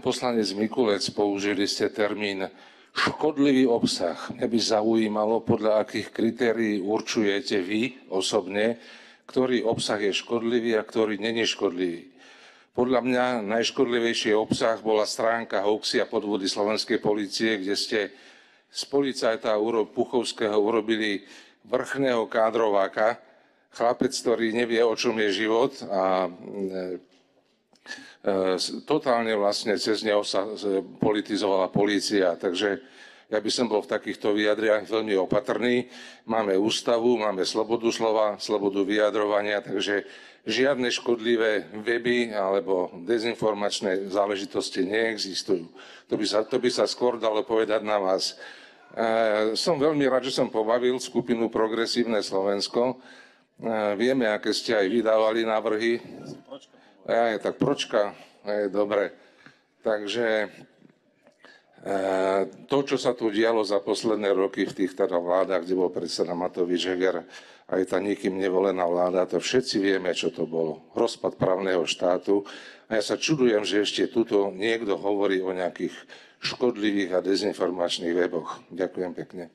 poslanec Mikulec, použili ste termín škodlivý obsah. Mňa by zaujímalo, podľa akých kritérií určujete vy osobne, ktorý obsah je škodlivý a ktorý není škodlivý. Podľa mňa najškodlivejší obsah bola stránka hoaxy a podvody slovenskej polície, kde ste z policajta Puchovského urobili vrchného kádrováka, chlapec, ktorý nevie, o čom je život a totálne vlastne cez neho sa politizovala polícia. Takže ja by som bol v takýchto vyjadriach veľmi opatrný. Máme ústavu, máme slobodu slova, slobodu vyjadrovania, takže žiadne škodlivé weby alebo dezinformačné záležitosti neexistujú. To by sa skôr dalo povedať na vás. Som veľmi rád, že som pobavil skupinu Progresívne Slovensko. Vieme, aké ste aj vydávali návrhy. Tak pročka, dobre. Takže to, čo sa tu dialo za posledné roky v tých vládach, kde bol predseda Matovič, Heger, aj tá nikým nevolená vláda, to všetci vieme, čo to bolo. Rozpad právneho štátu. A ja sa čudujem, že ešte tuto niekto hovorí o nejakých škodlivých a dezinformačných weboch. Ďakujem pekne.